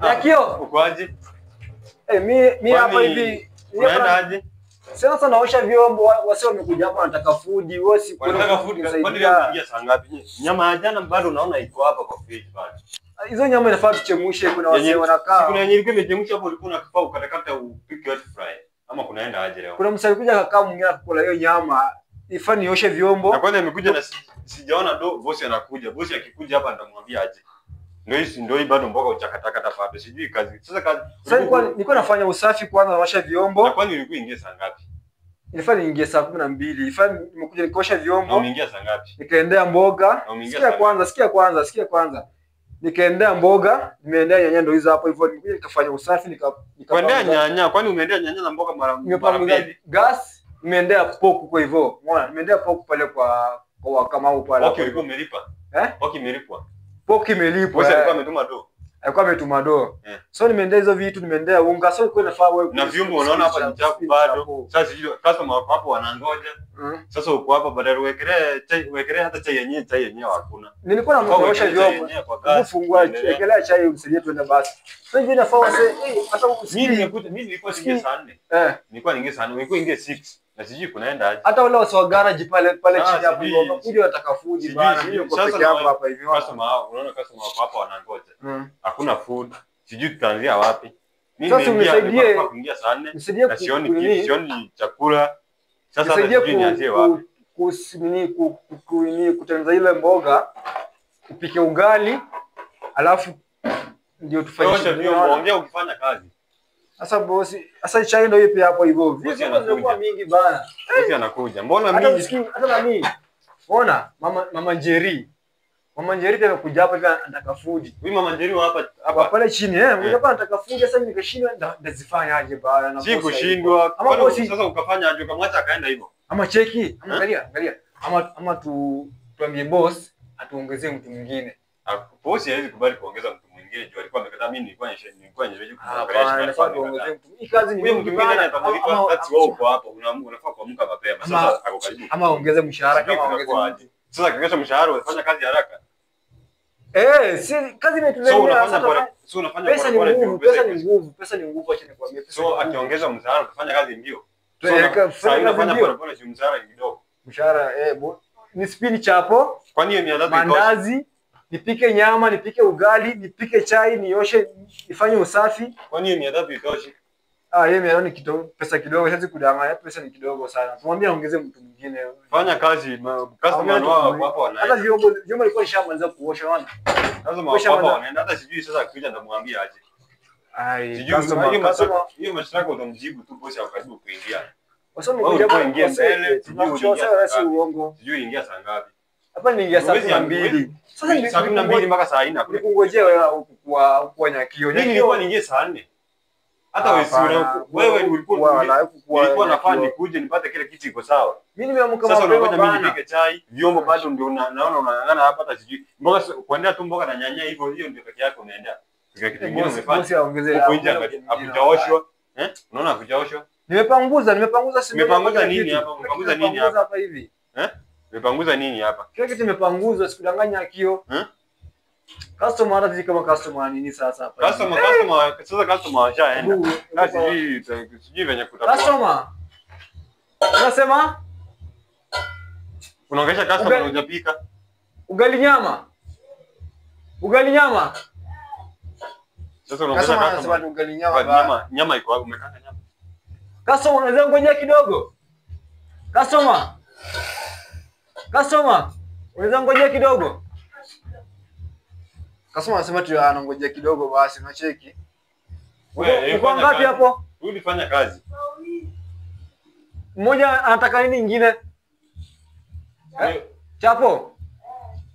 Nyakio. Uko aje? Mimi hapa hivi. Unaenda aje? Sasa naosha vyombo, wase wamekuja hapa wanataka food, wewe si wanataka food. Kwani leo unaingia saa ngapi? Nyama ya jana bado naona iko hapa kwa fridge bado. Hizo nyama inafaa tuchemshe, kuna wase wanakaa. Kuna yenye ilikuwa imechemsha hapo, ulikuwa unakafaa ukatakata upike wet fry. Ama kunaenda aje leo? Kuna msali kuja akakaa mwingine akakula hiyo nyama. Ifaa nioshe vyombo. Na kwanza amekuja na sijaona bosi anakuja. Bosi akikuja hapa nitamwambia aje. Ndio hii bado mboga uchakatakata bado. Sijui kazi. Sasa nilikuwa nafanya usafi kwanza, naosha vyombo. Na kwani ulikuwa ingia saa ngapi? Ilifaa niingie saa 12. Ilifaa nimekuja nikosha vyombo. Na umeingia saa ngapi? Nikaendea mboga. Sikia kwanza. Nikaendea mboga, nimeendea nyanya ndio hizo hapo hivyo, nimekuja nikafanya usafi Kuendea nyanya, kwani umeendea nyanya na mboga mara mbili? Gas, nimeendea pork huko hivyo. Umeona? Nimeendea pork pale kwa Kamau pale. Okay, ulikuwa umelipa? Okay, imelipwa. Pork imelipwa. Bosi alikuwa ametuma do. Alikuwa ametuma do. So nimeendea hizo vitu, nimeendea unga. So ilikuwa inafaa wewe. Na vyombo unaona hapa ni chafu bado. Sasa sijui customer wako hapo wanangoja. Sasa uko hapa badala uwekelee hata chai yenyewe hakuna. Nilikuwa naosha vyombo. Kufungua ekelea chai umsaidie tuende basi. Sasa hivi inafaa wase hata mimi nilikuwa singe saa 4. Nilikuwa ninge saa 4, nilikuwa inge 6. Na sijui kunaenda aje. Hata wale wase wa garage pale chini hapo wanakuja wataka food bana. Mimi niko peke yangu hapa hivi. Customer hao, unaona customer wako hapa wanangoja. Hakuna food. Sijui tutaanzia wapi. Sasa unisaidie kuingia saa 4. Na sioni chakula. Sasa nisaidie nianzie wapi? Kutengeneza ile mboga, upike ugali, alafu ndio tufanye shughuli. Ongea ukifanya kazi. Sasa bosi, sasa chai ndio ipi hapo hivyo. Vipi zinakuwa mingi bana. Bosi anakuja. Mbona mingi? Hata na mimi. Ona mama Njeri. Mama Njeri tena kuja hapa hivi anataka food. Huyu mama Njeri hapa pale chini hapa anataka food. Sasa mimi nikashindwa ndazifanya aje bana na bosi. Si kushindwa. Kwa bosi sasa ukafanya aje ukamwacha akaenda hivyo. Ama cheki, angalia. Ama tuambie boss atuongezee mtu mwingine. Bosi hawezi kubali kuongeza mtu mwingine. Juu alikuwa amekataa, mimi nilikuwa nisheje kuongelea. Hii kazi ni mtu mwingine anatamlipa wakati wao uko hapa. Unafaa kuamka mapema. Sasa ako karibu. Ama ongeze mshahara kama ongeze. Sasa kikesha mshahara unafanya kazi haraka. Si kazi imetulemea sasa. So unafanya pesa ni nguvu acha nikwambie. So akiongeza mshahara utafanya kazi ndio. Sasa unafanya pole mshahara kidogo. Mshahara ni spini chapo. Kwani hiyo 300 mandazi, nipike nyama, nipike ugali, nipike chai, nioshe, nifanye usafi. Kwani hiyo 300 itoshi? Hiyo 100 ni kidogo, pesa kidogo, siwezi kudanganya, pesa ni kidogo sana. Tumwambie aongeze mtu mwingine. Fanya kazi, customer wao hapo wanaenda. Hata vyombo ilikuwa nishamaliza kuosha wana. Sasa hapa wanaenda, hata sijui sasa akija ndamwambia aje. Customer hiyo mashtaka utamjibu tu bosi akaribu kuingia. Wasema kuingia mbele, sijui ingia saa ngapi. Hapa niingia saa 2. Sasa saa 12 mpaka saa 4 hakuna. Nikungojea wewe kwa Nyakio. Mimi nilikuwa niingie saa 4. Hata wewe ulikuwa nafaa nikuje nipate kile kitu iko sawa. Mimi nimeamka mapema. Sasa unangoja mimi nipike chai, vyombo bado ndio naona unang'ang'ana hapa hata sijui. Mboga kuendea tu mboga na nyanya hivyo ndio peke yake unaendea. Kile kitu kingine umefanya. Bosi aongezee hakujaoshwa. Unaona hakujaoshwa? Nimepanguza si. Nimepanguza nini hapa? Umepanguza nini hapa hivi? Nimepanguza nini hapa? Kile kitu nimepanguzwa, sikudanganya Nyakio. Customer hata kama customer nini sasa hapa? Customer washaenda. Sijui venye kutakuwa. Customer. Unasema? Unaongesha customer hujapika. Ugali nyama. Sasa unaongesha customer ugali nyama. Nyama iko hapo, umekanga nyama. Customer unaweza ngojea kidogo. Customer. Unaweza ngojea kidogo. Customer anasema tu anangojea kidogo basi, unacheki. Wewe uko ngapi hapo? Rudi fanya kazi. Mmoja anataka nini nyingine? Chapo.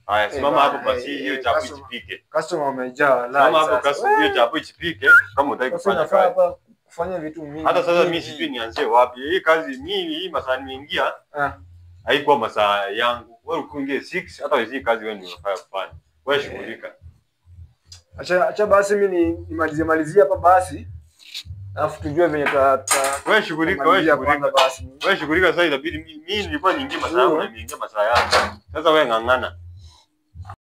Haya, simama hapo basi hiyo chapo ichipike. Customer umejaa la. Simama hapo customer hiyo chapo ichipike kama unataka kufanya kazi. Kufanya vitu mingi. Hata sasa mimi sijui nianzie wapi. Hii kazi mimi hii masaa nimeingia. Haikuwa masaa yangu. Wewe ukiingia 6 hata hizi kazi wewe ndio unafanya kufanya. Wewe shughulika. Acha basi mimi nimalizie hapa basi. Alafu tujue venye wewe shughulika basi. Wewe shughulika sasa inabidi mimi nilikuwa niingie masaa yangu na niingie masaa yangu. Sasa wewe ng'ang'ana.